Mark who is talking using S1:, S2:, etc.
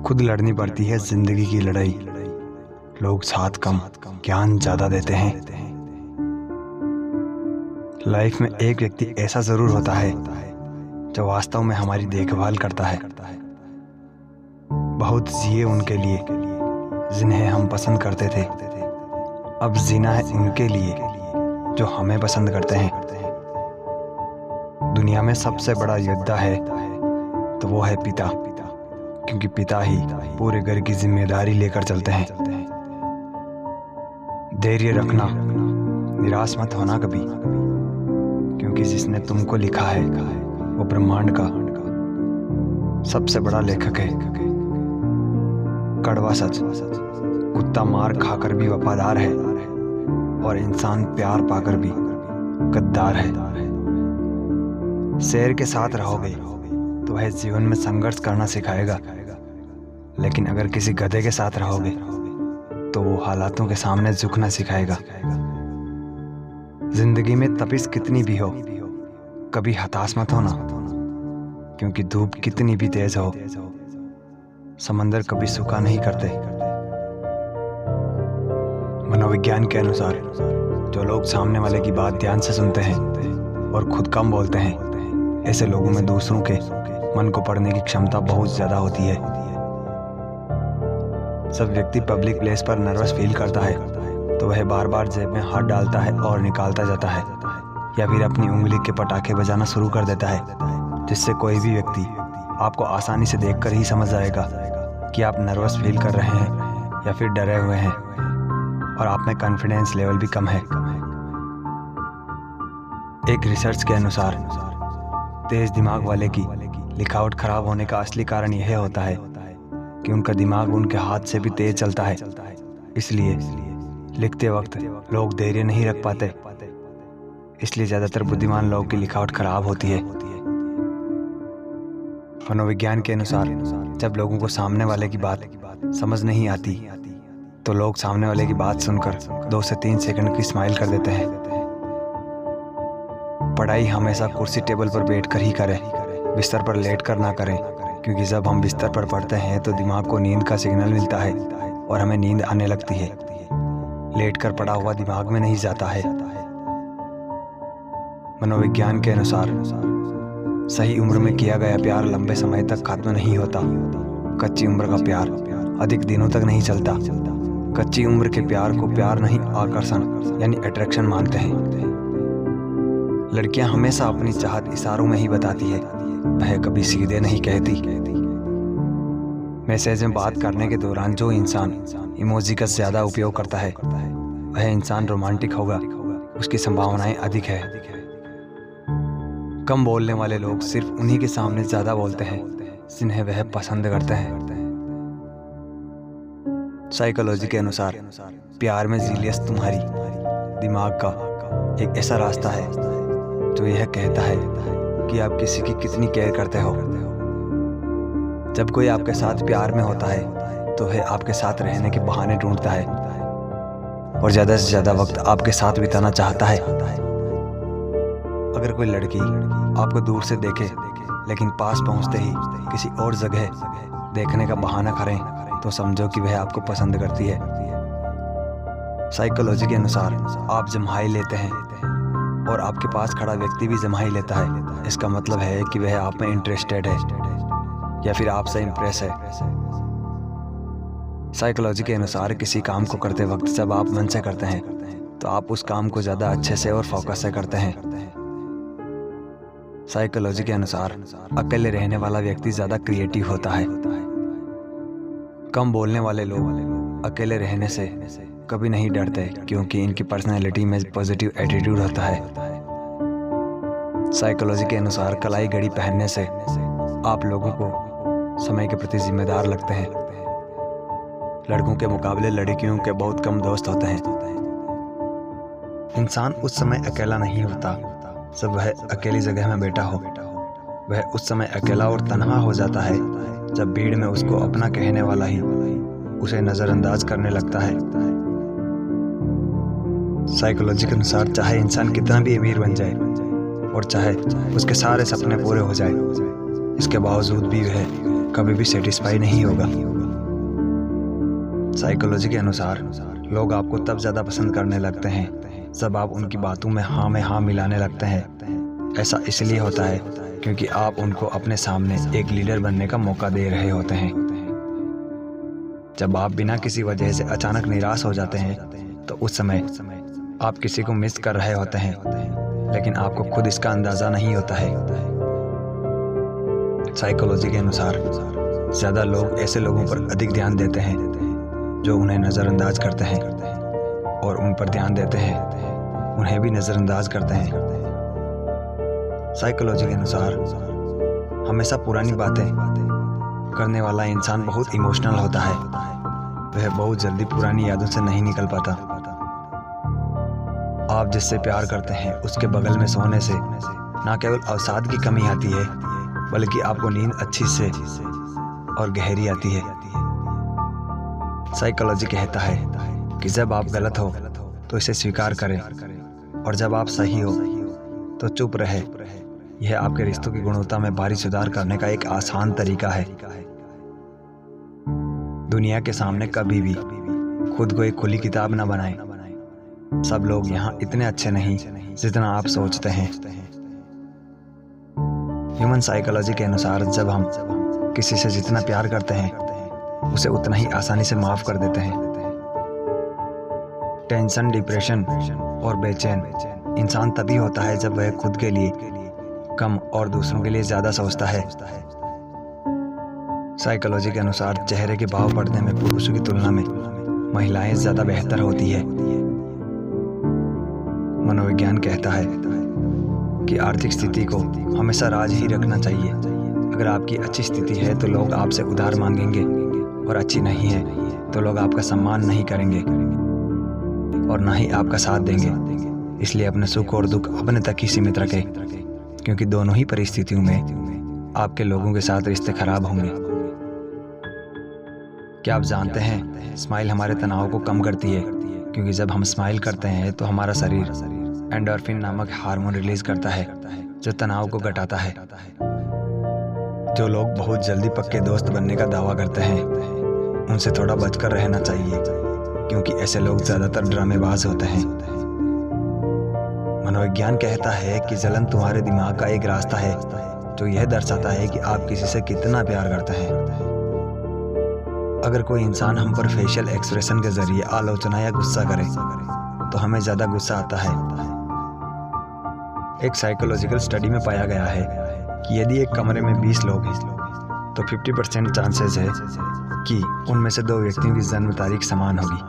S1: खुद लड़नी पड़ती है जिंदगी की लड़ाई। लोग साथ कम, ज्ञान ज्यादा देते हैं। लाइफ में एक व्यक्ति ऐसा जरूर होता है जो वास्तव में हमारी देखभाल करता है। बहुत जिए उनके लिए जिन्हें हम पसंद करते थे। अब जीना है उनके लिए जो हमें पसंद करते हैं। दुनिया में सबसे बड़ा योद्धा है तो वो है पिता, क्योंकि पिता ही पूरे घर की जिम्मेदारी लेकर चलते हैं। धैर्य रखना, निराश मत होना कभी, क्योंकि जिसने तुमको लिखा है वो ब्रह्मांड का सबसे बड़ा लेखक है। कड़वा सच, कुत्ता मार खाकर भी वफादार है और इंसान प्यार पाकर भी गद्दार है। शेर के साथ रहोगे तो वह जीवन में संघर्ष करना सिखाएगा, लेकिन अगर किसी गधे के साथ रहोगे तो वो हालातों के सामने झुकना सिखाएगा। जिंदगी में तपिश कितनी भी हो, कभी हताश मत होना, क्योंकि धूप कितनी भी तेज हो, समंदर कभी सूखा नहीं करते। मनोविज्ञान के अनुसार जो लोग सामने वाले की बात ध्यान से सुनते हैं और खुद कम बोलते हैं, ऐसे लोगों में दूसरों के मन को पढ़ने की क्षमता बहुत ज्यादा होती है। सब व्यक्ति पब्लिक प्लेस पर नर्वस फील करता है तो वह बार बार जेब में हाथ डालता है और निकालता जाता है, या फिर अपनी उंगली के पटाखे बजाना शुरू कर देता है, जिससे कोई भी व्यक्ति आपको आसानी से देखकर ही समझ जाएगा कि आप नर्वस फील कर रहे हैं या फिर डरे हुए हैं और आप में कॉन्फिडेंस लेवल भी कम है। एक रिसर्च के अनुसार तेज दिमाग वाले की लिखावट खराब होने का असली कारण यह होता है कि उनका दिमाग उनके हाथ से भी तेज चलता है। इसलिए लिखते वक्त लोग धैर्य नहीं रख पाते, इसलिए ज्यादातर बुद्धिमान लोगों की लिखावट खराब होती है। मनोविज्ञान के अनुसार जब लोगों को सामने वाले की बात समझ नहीं आती तो लोग सामने वाले की बात सुनकर 2 से 3 सेकंड की स्माइल कर देते हैं। पढ़ाई हमेशा कुर्सी टेबल पर बैठकर ही करें, बिस्तर पर लेट कर ना करें, क्योंकि जब हम बिस्तर पर पढ़ते हैं तो दिमाग को नींद का सिग्नल मिलता है और हमें नींद आने लगती है। लेट कर पढ़ा हुआ दिमाग में नहीं जाता है। मनोविज्ञान के अनुसार सही उम्र में किया गया प्यार लंबे समय तक खत्म नहीं होता। कच्ची उम्र का प्यार अधिक दिनों तक नहीं चलता। कच्ची उम्र के प्यार को प्यार नहीं, आकर्षण यानी अट्रैक्शन मानते हैं। लड़कियां हमेशा अपनी चाहत इशारों में ही बताती है, वह कभी सीधे नहीं कहती। मैसेज में बात करने के दौरान जो इंसान इमोजी का ज्यादा उपयोग करता है वह इंसान रोमांटिक होगा, उसकी संभावनाएं अधिक है। कम बोलने वाले लोग सिर्फ उन्हीं के सामने ज्यादा बोलते हैं जिन्हें वह पसंद करते हैं। साइकोलॉजी के अनुसार प्यार में जीलियस तुम्हारी दिमाग का एक ऐसा रास्ता है जो यह कहता है कि आप किसी की कितनी केयर करते हो। जब कोई आपके साथ प्यार में होता है तो वह आपके साथ रहने के बहाने ढूंढता है और ज्यादा से ज्यादा वक्त आपके साथ बिताना चाहता है। अगर कोई लड़की आपको दूर से देखे लेकिन पास पहुंचते ही किसी और जगह देखने का बहाना करें तो समझो कि वह आपको पसंद करती है। साइकोलॉजी के अनुसार आप जम्हाई लेते हैं और आपके पास खड़ा व्यक्ति भी जम्हाई लेता है। इसका मतलब है कि वह आप में इंटरेस्टेड है या फिर आपसे इंप्रेस है। साइकोलॉजी के अनुसार किसी काम को करते वक्त जब आप मन से करते हैं तो आप उस काम को ज्यादा अच्छे से और फोकस से करते हैं। साइकोलॉजी के अनुसार अकेले रहने वाला व्यक्ति ज्यादा क्रिएटिव होता है। कम बोलने वाले लोग अकेले रहने से कभी नहीं डरते, क्योंकि इनकी पर्सनैलिटी में पॉजिटिव एटीट्यूड होता है। साइकोलॉजी के अनुसार कलाई घड़ी पहनने से आप लोगों को समय के प्रति जिम्मेदार लगते हैं। लड़कों के मुकाबले लड़कियों के बहुत कम दोस्त होते हैं। इंसान उस समय अकेला नहीं होता जब वह अकेली जगह में बैठा हो। वह उस समय अकेला और तन्हा हो जाता है जब भीड़ में उसको अपना कहने वाला ही उसे नजरअंदाज करने लगता है। साइकोलॉजी के अनुसार चाहे इंसान कितना भी अमीर बन जाए और चाहे उसके सारे सपने पूरे हो जाए, इसके बावजूद भी वह कभी भी सेटिस्फाई नहीं होगा। साइकोलॉजी के अनुसार लोग आपको तब ज़्यादा पसंद करने लगते हैं जब आप उनकी बातों में हाँ मिलाने लगते हैं। ऐसा इसलिए होता है क्योंकि आप उनको अपने सामने एक लीडर बनने का मौका दे रहे होते हैं। जब आप बिना किसी वजह से अचानक निराश हो जाते हैं तो उस समय आप किसी को मिस कर रहे होते हैं, लेकिन आपको खुद इसका अंदाज़ा नहीं होता है। साइकोलॉजी के अनुसार ज़्यादा लोग ऐसे लोगों पर अधिक ध्यान देते हैं जो उन्हें नज़रअंदाज करते हैं, और उन पर ध्यान देते हैं उन्हें भी नज़रअंदाज करते हैं। साइकोलॉजी के अनुसार हमेशा पुरानी बातें करने वाला इंसान बहुत इमोशनल होता है। वह बहुत जल्दी पुरानी यादों से नहीं निकल पाता। आप जिससे प्यार करते हैं उसके बगल में सोने से न केवल अवसाद की कमी आती है, बल्कि आपको नींद अच्छी से और गहरी आती है। साइकोलॉजी कहता है कि जब आप गलत हो तो इसे स्वीकार करें, और जब आप सही हो तो चुप रहे। यह आपके रिश्तों की गुणवत्ता में भारी सुधार करने का एक आसान तरीका है। दुनिया के सामने कभी भी खुद को एक खुली किताब न बनाएं। सब लोग यहाँ इतने अच्छे नहीं जितना आप सोचते हैं। ह्यूमन साइकोलॉजी के अनुसार जब हम किसी से जितना प्यार करते हैं उसे उतना ही आसानी से माफ कर देते हैं। टेंशन, डिप्रेशन और बेचैन इंसान तभी होता है जब वह खुद के लिए कम और दूसरों के लिए ज़्यादा सोचता है। साइकोलॉजी के अनुसार चेहरे के भाव पढ़ने में पुरुषों की तुलना में महिलाएं ज़्यादा बेहतर होती है। मनोविज्ञान कहता है कि आर्थिक स्थिति को हमेशा राज ही रखना चाहिए। अगर आपकी अच्छी स्थिति है तो लोग आपसे उधार मांगेंगे, और अच्छी नहीं है तो लोग आपका सम्मान नहीं करेंगे और ना ही आपका साथ देंगे। इसलिए अपने सुख और दुख अपने तक ही सीमित रखें, क्योंकि दोनों ही परिस्थितियों में आपके लोगों के साथ रिश्ते खराब होंगे। क्या आप जानते हैं, स्माइल हमारे तनाव को कम करती है, क्योंकि जब हम स्माइल करते हैं तो हमारा शरीर एंडोर्फिन नामक हार्मोन रिलीज करता है जो तनाव को घटाता है। जो लोग बहुत जल्दी पक्के दोस्त बनने का दावा करते हैं उनसे थोड़ा बचकर रहना चाहिए, क्योंकि ऐसे लोग ज़्यादातर ड्रामेबाज होते हैं। मनोविज्ञान कहता है कि जलन तुम्हारे दिमाग का एक रास्ता है जो यह दर्शाता है कि आप किसी से कितना प्यार करते हैं। अगर कोई इंसान हम पर फेशियल एक्सप्रेशन के जरिए आलोचना या गुस्सा करे तो हमें ज़्यादा गुस्सा आता है। एक साइकोलॉजिकल स्टडी में पाया गया है कि यदि एक कमरे में 20 लोग हैं तो 50% चांसेस है कि उनमें से 2 व्यक्तियों की जन्म तारीख समान होगी।